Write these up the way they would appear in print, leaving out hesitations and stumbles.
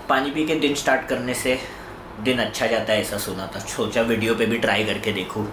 पानी पी के दिन स्टार्ट करने से दिन अच्छा जाता है, ऐसा सुना था। सोचा वीडियो पे भी ट्राई करके देखूँ।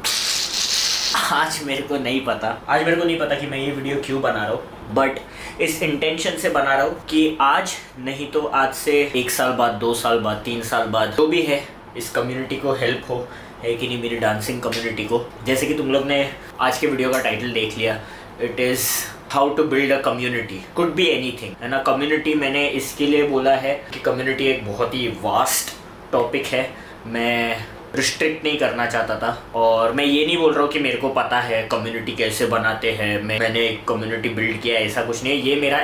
आज मेरे को नहीं पता कि मैं ये वीडियो क्यों बना रहा हूँ, बट इस इंटेंशन से बना रहा हूँ कि आज नहीं तो आज से 1 साल बाद, 2 साल बाद, 3 साल बाद जो भी है इस कम्युनिटी को हेल्प हो, है कि नहीं, मेरी डांसिंग कम्युनिटी को। जैसे कि तुम लोग ने आज के वीडियो का टाइटल देख लिया, it is how to build a community, could be anything, है ना। कम्युनिटी मैंने इसके लिए बोला है कि कम्युनिटी एक बहुत ही वास्ट टॉपिक है। मैं रिस्ट्रिक्ट नहीं करना चाहता था, और मैं ये नहीं बोल रहा हूँ कि मेरे को पता है कम्युनिटी कैसे बनाते हैं, मैंने एक कम्युनिटी बिल्ड किया, ऐसा कुछ नहीं है। ये मेरा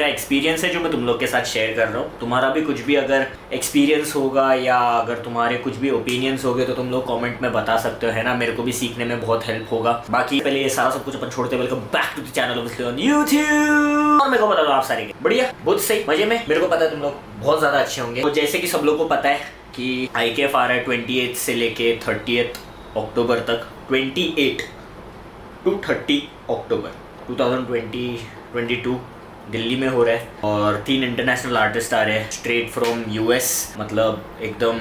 एक्सपीरियंस है, जो मैं तुम लोग के साथ शेयर कर रहा हूँ। तुम्हारा भी कुछ भी अगर एक्सपीरियंस होगा या अगर तुम्हारे कुछ भी ओपिनियंस होंगे तो तुम लोग कमेंट में बता सकते हो, है ना। मेरे को भी सीखने में बहुत हेल्प होगा। बाकी पहले ये सारा सब कुछ अपन छोड़ते, welcome back to the channel on YouTube. और मेरे को बता दो आप सारे बढ़िया, बहुत सही, मजे में। मेरे को पता है तुम लोग बहुत ज़्यादा अच्छे होंगे। तो जैसे कि सब लोग को पता है कि IKF आ रहा है 28 से लेके 30 अक्टूबर तक, 28 to 30 अक्टूबर 2022 दिल्ली में हो रहा है। और 3 इंटरनेशनल आर्टिस्ट आ रहे हैं स्ट्रेट फ्रॉम US, मतलब एकदम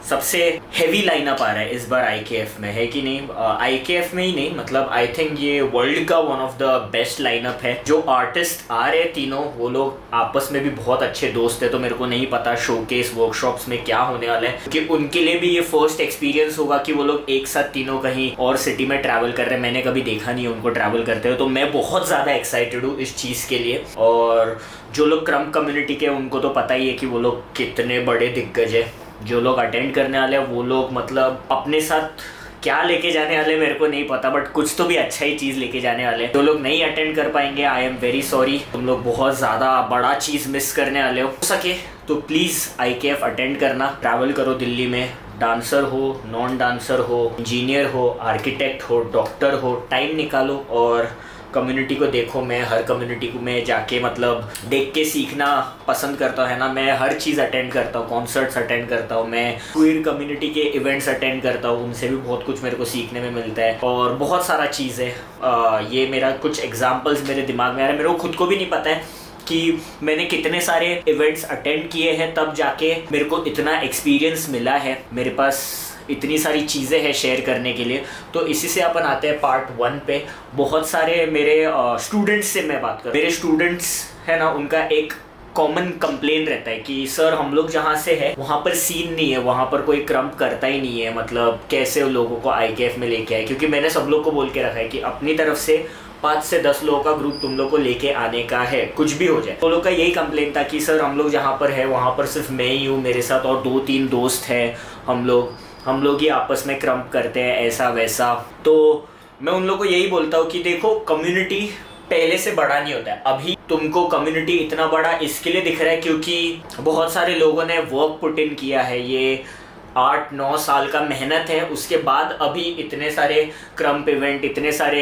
सबसे हेवी लाइनअप आ रहा है इस बार IKF में, है कि नहीं। IKF में ही नहीं, मतलब आई थिंक ये वर्ल्ड का one of the best lineup है। जो आर्टिस्ट आ रहे हैं तीनों, वो लोग आपस में भी बहुत अच्छे दोस्त है। तो मेरे को नहीं पता शोकेस वर्कशॉप्स में क्या होने वाला है, क्योंकि उनके लिए भी ये फर्स्ट एक्सपीरियंस होगा कि वो लोग एक साथ तीनों कहीं और सिटी में ट्रैवल कर रहे हैं। मैंने कभी देखा नहीं है उनको ट्रैवल करते हुए, तो मैं बहुत ज़्यादा एक्साइटेड हूँ इस चीज़ के लिए। और जो लोग क्रम कम्युनिटी के, उनको तो पता ही है कि वो लोग कितने बड़े दिग्गज है। जो लोग अटेंड करने वाले हैं वो लोग मतलब अपने साथ क्या लेके जाने वाले मेरे को नहीं पता, बट कुछ तो भी अच्छा ही चीज़ लेके जाने वाले हैं। जो लोग नहीं अटेंड कर पाएंगे, आई एम वेरी सॉरी, तुम लोग बहुत ज़्यादा बड़ा चीज़ मिस करने वाले हो सके तो प्लीज़ IKF अटेंड करना। ट्रैवल करो दिल्ली में, डांसर हो, नॉन डांसर हो, इंजीनियर हो, आर्किटेक्ट हो, डॉक्टर हो, टाइम निकालो और कम्युनिटी को देखो। मैं हर कम्युनिटी को मैं जाके मतलब देख के सीखना पसंद करता हूँ, है ना। मैं हर चीज़ अटेंड करता हूँ, कॉन्सर्ट्स अटेंड करता हूँ, मैं क्वीर कम्युनिटी के इवेंट्स अटेंड करता हूँ, उनसे भी बहुत कुछ मेरे को सीखने में मिलता है और बहुत सारा चीज़ है। ये मेरा कुछ एग्जाम्पल्स मेरे दिमाग में आ रहा है। मेरे को खुद को भी नहीं पता है कि मैंने कितने सारे इवेंट्स अटेंड किए हैं, तब जाके मेरे को इतना एक्सपीरियंस मिला है। मेरे पास इतनी सारी चीज़ें हैं शेयर करने के लिए। तो इसी से अपन आते हैं पार्ट 1 पे। बहुत सारे मेरे स्टूडेंट्स से मैं बात कर, मेरे स्टूडेंट्स है ना, उनका एक कॉमन कंप्लेन रहता है कि सर हम लोग जहाँ से है वहाँ पर सीन नहीं है, वहाँ पर कोई क्रम्प करता ही नहीं है, मतलब कैसे लोगों को IKF में लेके आए। क्योंकि मैंने सब लोग को बोल के रखा है कि अपनी तरफ से 5 से 10 लोगों का ग्रुप तुम लोग को लेके आने का है, कुछ भी हो जाए। तो लोग का यही कंप्लेन था कि सर हम लोग जहाँ पर है वहाँ पर सिर्फ मैं ही हूँ, मेरे साथ और 2-3 दोस्त हैं, हम लोग ही आपस में क्रम्प करते हैं, ऐसा वैसा। तो मैं उन लोगों को यही बोलता हूँ कि देखो, कम्युनिटी पहले से बड़ा नहीं होता है। अभी तुमको कम्युनिटी इतना बड़ा इसके लिए दिख रहा है क्योंकि बहुत सारे लोगों ने वर्क पुट इन किया है। ये 8-9 साल का मेहनत है, उसके बाद अभी इतने सारे क्रम्प इवेंट, इतने सारे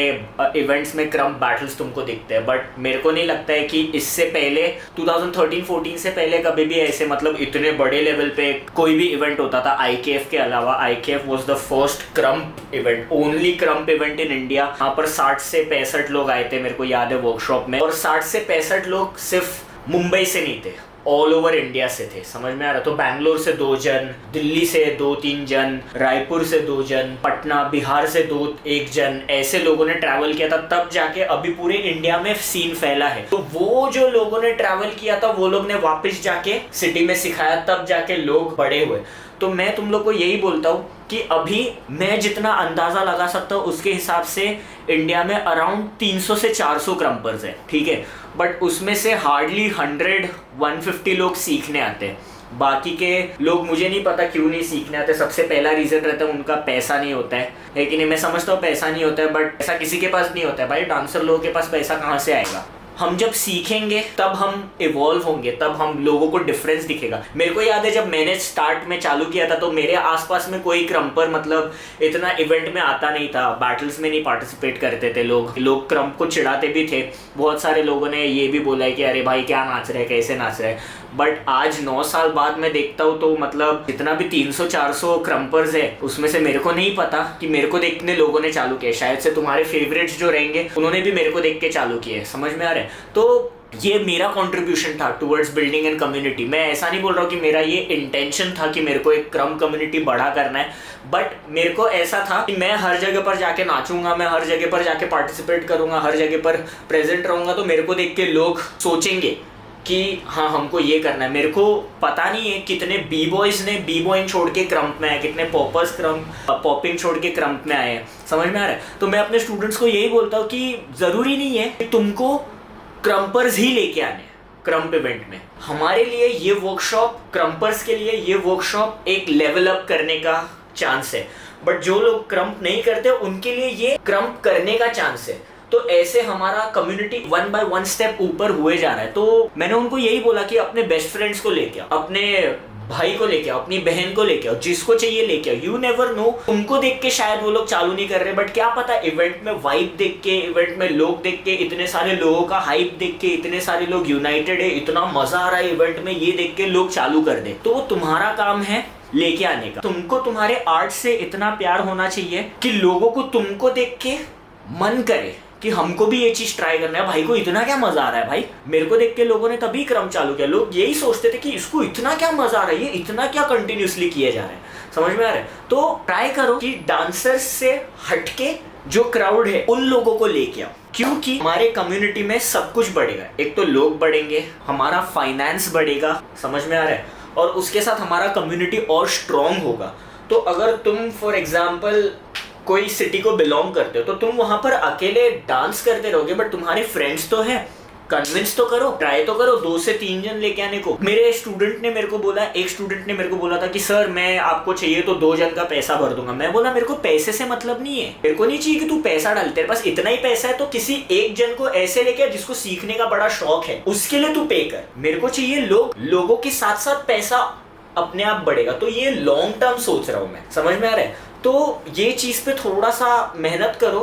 इवेंट्स में क्रम्प बैटल्स तुमको दिखते हैं। बट मेरे को नहीं लगता है कि इससे पहले 2013-14 से पहले कभी भी ऐसे मतलब इतने बड़े लेवल पे कोई भी इवेंट होता था IKF के अलावा। IKF was the first krump event, only krump event in India. यहाँ पर 60 से 65 लोग आए थे, मेरे को याद है, वर्कशॉप में। और 60 से 65 लोग सिर्फ मुंबई से नहीं थे, ऑल ओवर इंडिया से थे, समझ में आ रहा। तो बैंगलोर से 2 जन, दिल्ली से 2-3 जन, रायपुर से 2 जन, पटना बिहार से 2-1 जन, ऐसे लोगों ने ट्रैवल किया था। तब जाके अभी पूरे इंडिया में सीन फैला है। तो वो जो लोगों ने ट्रैवल किया था वो लोग ने वापस जाके सिटी में सिखाया, तब जाके लोग बड़े हुए। तो मैं तुम लोग को यही बोलता हूँ कि अभी मैं जितना अंदाज़ा लगा सकता हूँ उसके हिसाब से इंडिया में अराउंड 300 से 400 क्रम्पर्स हैं, ठीक है। बट उसमें से हार्डली 100-150 लोग सीखने आते हैं। बाकी के लोग मुझे नहीं पता क्यों नहीं सीखने आते। सबसे पहला रीज़न रहता है उनका पैसा नहीं होता है कि नहीं। मैं समझता हूँ पैसा नहीं होता है, बट पैसा किसी के पास नहीं होता है भाई। डांसर लोगों के पास पैसा कहाँ से आएगा। हम जब सीखेंगे तब हम इवॉल्व होंगे, तब हम लोगों को डिफरेंस दिखेगा। मेरे को याद है जब मैंने स्टार्ट में चालू किया था तो मेरे आसपास में कोई क्रम्पर मतलब इतना इवेंट में आता नहीं था, बैटल्स में नहीं पार्टिसिपेट करते थे लोग क्रम्प को चिढ़ाते भी थे। बहुत सारे लोगों ने ये भी बोला है कि अरे भाई क्या नाच रहे हैं, कैसे नाच रहे हैं। बट आज 9 साल बाद मैं देखता हूँ तो मतलब जितना भी 300-400 क्रम्पर्स है उसमें से मेरे को नहीं पता कि मेरे को देखने लोगों ने चालू किया। शायद से तुम्हारे फेवरेट्स जो रहेंगे उन्होंने भी मेरे को देख के चालू किए, समझ में आ रहा है। तो ये मेरा कंट्रीब्यूशन था टुवर्ड्स बिल्डिंग एंड कम्युनिटी। मैं ऐसा नहीं बोल रहा हूँ कि मेरा ये इंटेंशन था कि मेरे को एक क्रम कम्युनिटी बड़ा करना है, बट मेरे को ऐसा था कि मैं हर जगह पर जाके नाचूंगा, मैं हर जगह पर जाके पार्टिसिपेट करूंगा, हर जगह पर प्रेजेंट रहूंगा, तो मेरे को देख के लोग सोचेंगे कि हाँ हमको ये करना है। मेरे को पता नहीं है कितने बी बॉयज ने बी बॉइंग छोड़ के क्रम्प में आए, कितने पॉपर्स पॉपिंग छोड़ के क्रम्प में आए हैं, समझ में आ रहा है। तो मैं अपने स्टूडेंट्स को यही बोलता हूँ कि ज़रूरी नहीं है कि तुमको क्रम्पर्स ही लेके आने क्रम्प इवेंट में। हमारे लिए ये वर्कशॉप, क्रम्पर्स के लिए ये वर्कशॉप एक लेवल अप करने का चांस है, बट जो लोग क्रम्प नहीं करते उनके लिए ये क्रम्प करने का चांस है। तो ऐसे हमारा कम्युनिटी 1 by 1 स्टेप ऊपर हुए जा रहा है। तो मैंने उनको यही बोला कि अपने बेस्ट फ्रेंड्स को लेके आओ, अपने भाई को लेके आओ, अपनी बहन को लेके आओ, जिसको चाहिए लेके आओ। यू नेवर नो, उनको देख के शायद वो लोग चालू नहीं कर रहे, बट क्या पता इवेंट में वाइब देख के, इवेंट में लोग देख के, इतने सारे लोगों का हाइप देख के, इतने सारे लोग यूनाइटेड है, इतना मजा आ रहा है इवेंट में, ये देख के लोग चालू कर दे। तो वो तुम्हारा काम है लेके आने का। तुमको तुम्हारे आर्ट से इतना प्यार होना चाहिए कि लोगों को तुमको देख के मन करे कि हमको भी ये चीज ट्राई करना है। भाई को इतना क्या मजा आ रहा है, भाई मेरे को देख के लोगों ने तभी क्रम चालू किया। लोग यही सोचते थे कि इसको इतना क्या मजा आ रहा है, ये इतना क्या कंटिन्यूसली किया जा रहा है, समझ में आ रहा है। तो ट्राई करो कि डांसर्स से हटके जो क्राउड है उन लोगों को लेके आओ, क्योंकि हमारे कम्युनिटी में सब कुछ बढ़ेगा। एक तो लोग बढ़ेंगे, हमारा फाइनेंस बढ़ेगा, समझ में आ रहा है, और उसके साथ हमारा कम्युनिटी और स्ट्रॉन्ग होगा। तो अगर तुम फॉर एग्जाम्पल कोई सिटी को बिलोंग करते हो तो तुम वहां पर अकेले डांस करते रहोगे, बट तुम्हारे फ्रेंड्स तो है, कन्विंस तो करो, ट्राई तो करो 2 से 3 जन लेके आने को। मेरे स्टूडेंट ने मेरे को बोला, एक स्टूडेंट ने मेरे को बोला था कि सर मैं आपको चाहिए तो 2 जन का पैसा भर दूंगा। मैं बोला मेरे को पैसे से मतलब नहीं है, मेरे को नहीं चाहिए कि तू पैसा डाल, तेरे पास इतना ही पैसा है तो किसी एक जन को ऐसे लेके आ जिसको सीखने का बड़ा शौक है, उसके लिए तू पे कर। मेरे को चाहिए लोगों के साथ साथ पैसा अपने आप बढ़ेगा। तो ये लॉन्ग टर्म सोच रहा हूं मैं, समझ में आ रहा है। तो ये चीज पे थोड़ा सा मेहनत करो,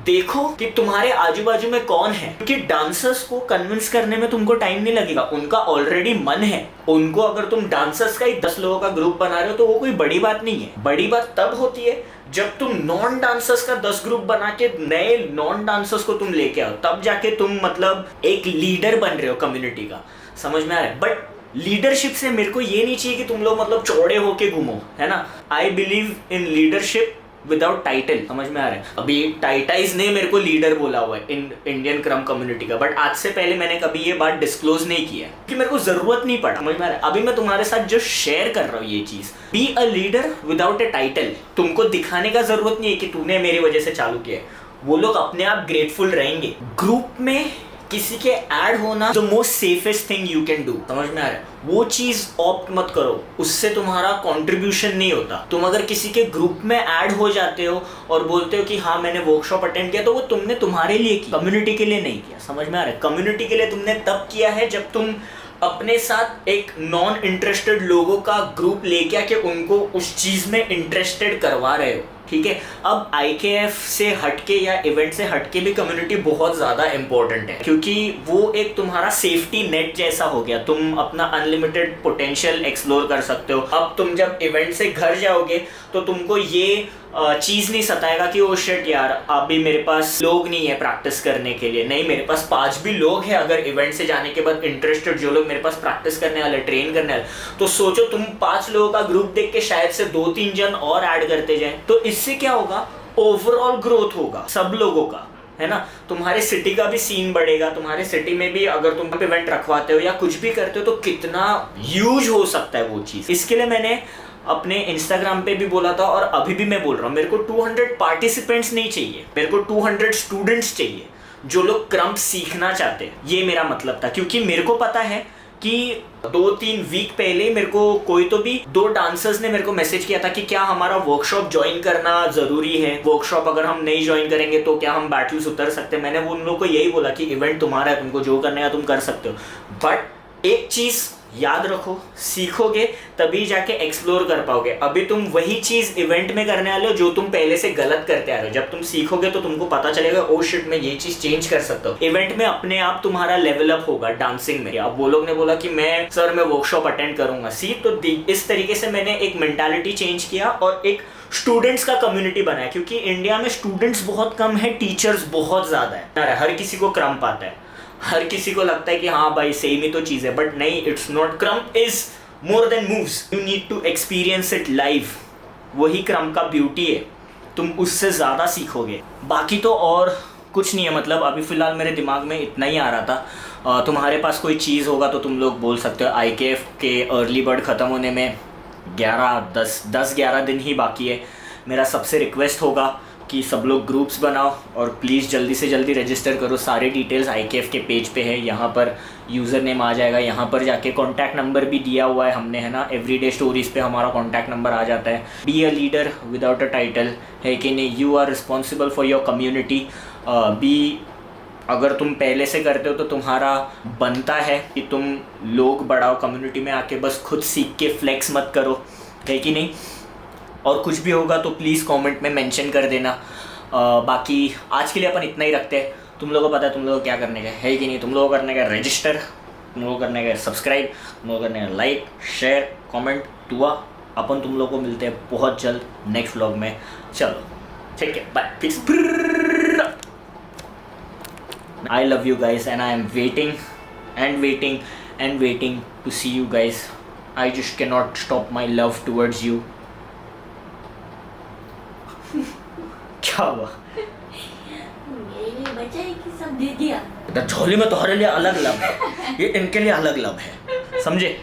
देखो कि तुम्हारे आजू बाजू में कौन है, क्योंकि डांसर्स को कन्विंस करने में तुमको टाइम नहीं लगेगा, उनका ऑलरेडी मन है। उनको अगर तुम डांसर्स का ही 10 लोगों का ग्रुप बना रहे हो तो वो कोई बड़ी बात नहीं है। बड़ी बात तब होती है जब तुम नॉन डांसर्स का 10 ग्रुप बना के नए नॉन डांसर्स को तुम लेके आओ, तब जाके तुम मतलब एक लीडर बन रहे हो कम्युनिटी का, समझ में आ रहा है। बट लीडरशिप से मेरे को ये नहीं चाहिए कि तुम लोग मतलब चौड़े होके घूमो, है ना। I believe in leadership without title, समझ में आ रहा है। अभी टाइटाइज ने मेरे को लीडर बोला हुआ है इन इंडियन क्रम कम्युनिटी का, बट आज से पहले मैंने कभी ये बात डिस्क्लोज नहीं किया कि मेरे को जरूरत नहीं पड़ा, समझ में आ रहा है। अभी मैं तुम्हारे साथ जो शेयर कर रहा हूँ ये चीज, B a leader without A title. तुमको दिखाने का जरूरत नहीं है कि तूने मेरी वजह से चालू किया है, वो लोग अपने आप ग्रेटफुल रहेंगे। ग्रुप में किसी के ऐड होना the most safest thing you can do, समझ में आ रहा है। वो चीज ऑप्ट मत करो, उससे तुम्हारा कंट्रीब्यूशन नहीं होता। तुम अगर किसी के ग्रुप में ऐड हो जाते हो और बोलते हो कि हाँ मैंने वर्कशॉप अटेंड किया, तो वो तुमने तुम्हारे लिए किया, कम्युनिटी के लिए नहीं किया, समझ में आ रहा है। कम्युनिटी के लिए तुमने तब किया है जब तुम अपने साथ एक नॉन इंटरेस्टेड लोगों का ग्रुप लेके आके उनको उस चीज में इंटरेस्टेड करवा रहे हो, ठीक है। अब IKF से हटके या इवेंट से हटके भी कम्युनिटी बहुत ज़्यादा इंपॉर्टेंट है, क्योंकि वो एक तुम्हारा सेफ्टी नेट जैसा हो गया। तुम अपना अनलिमिटेड पोटेंशियल एक्सप्लोर कर सकते हो। अब तुम जब इवेंट से घर जाओगे तो तुमको ये चीज़ नहीं सताएगा कि ओ शिट यार अभी मेरे पास लोग नहीं है प्रैक्टिस करने के लिए। नहीं, मेरे पास 5 भी लोग हैं अगर इवेंट से जाने के बाद इंटरेस्टेड, जो लोग मेरे पास प्रैक्टिस करने वाले, ट्रेन करने वाले। तो सोचो तुम 5 लोगों का ग्रुप देख के शायद से 2-3 जन और ऐड करते जाए, तो इससे क्या होगा, ओवरऑल ग्रोथ होगा सब लोगों का, है ना। तुम्हारे सिटी का भी सीन बढ़ेगा। तुम्हारे सिटी में भी अगर तुम इवेंट रखवाते हो या कुछ भी करते हो तो कितना ह्यूज हो सकता है वो चीज़। इसके लिए मैंने अपने इंस्टाग्राम पे भी बोला था और अभी भी मैं बोल रहा हूँ, मेरे को 200 पार्टिसिपेंट्स नहीं चाहिए, मेरे को 200 स्टूडेंट्स चाहिए जो लोग क्रम्प सीखना चाहते हैं। ये मेरा मतलब था, क्योंकि मेरे को पता है कि 2-3 वीक पहले मेरे को कोई तो भी 2 डांसर्स ने मेरे को मैसेज किया था कि क्या हमारा वर्कशॉप ज्वाइन करना जरूरी है, वर्कशॉप अगर हम नहीं ज्वाइन करेंगे तो क्या हम बैटल्स उतर सकते हैं। मैंने उन लोगों को यही बोला कि इवेंट तुम्हारा है, तुमको जो करना है तुम कर सकते हो, बट एक चीज याद रखो, सीखोगे तभी जाके एक्सप्लोर कर पाओगे। अभी तुम वही चीज इवेंट में करने वाले हो जो तुम पहले से गलत करते आ रहे हो। जब तुम सीखोगे तो तुमको पता चलेगा ओ शिट मैं ये चीज चेंज कर सकता हूँ। इवेंट में अपने आप तुम्हारा लेवल अप होगा डांसिंग में। अब वो लोग ने बोला कि मैं वर्कशॉप अटेंड करूंगा, तो इस तरीके से मैंने एक मेंटालिटी चेंज किया और एक स्टूडेंट्स का कम्युनिटी बनाया, क्योंकि इंडिया में स्टूडेंट्स बहुत कम है, टीचर्स बहुत ज्यादा है। हर किसी को क्रम्प आता है। हर किसी को लगता है कि हाँ भाई सेम ही तो चीज़ है, बट नहीं, it's not. Krump is more than moves, you need to experience it live. वही क्रम का ब्यूटी है, तुम उससे ज़्यादा सीखोगे। बाकी तो और कुछ नहीं है, मतलब अभी फ़िलहाल मेरे दिमाग में इतना ही आ रहा था। तुम्हारे पास कोई चीज़ होगा तो तुम लोग बोल सकते हो। IKF के अर्ली बर्ड ख़त्म होने में 10-11 दिन ही बाकी है। मेरा सबसे रिक्वेस्ट होगा कि सब लोग ग्रुप्स बनाओ और प्लीज़ जल्दी से जल्दी रजिस्टर करो। सारे डिटेल्स IKF के पेज पे है, यहाँ पर यूज़र नेम आ जाएगा, यहाँ पर जाके कॉन्टैक्ट नंबर भी दिया हुआ है हमने, है ना। एवरीडे स्टोरीज़ पे हमारा कॉन्टैक्ट नंबर आ जाता है। Be a leader without a title, है कि नहीं। You are responsible for your community. अगर तुम पहले से करते हो तो तुम्हारा बनता है कि तुम लोग बढ़ाओ कम्युनिटी में आके, बस खुद सीख के फ्लेक्स मत करो, है कि नहीं। और कुछ भी होगा तो प्लीज़ कमेंट में मेंशन कर देना। बाकी आज के लिए अपन इतना ही रखते हैं। तुम लोगों को पता है तुम लोगों को क्या करने का है कि नहीं। तुम लोगों को करने का रजिस्टर, तुम लोगों को करने का सब्सक्राइब, तुम लोगों को करने का लाइक, शेयर, कमेंट, दुआ। अपन तुम लोगों को मिलते हैं बहुत जल्द नेक्स्ट व्लॉग में। चलो ठीक है, bye, peace. I love you guys and I am waiting and waiting and waiting to see you guys. I just cannot stop my love towards you. क्या हुआ? मेरे लिए बचा है कि सब दे दिया। झोली में तुम्हारे लिए अलग लव है, ये इनके लिए अलग लव है, समझे?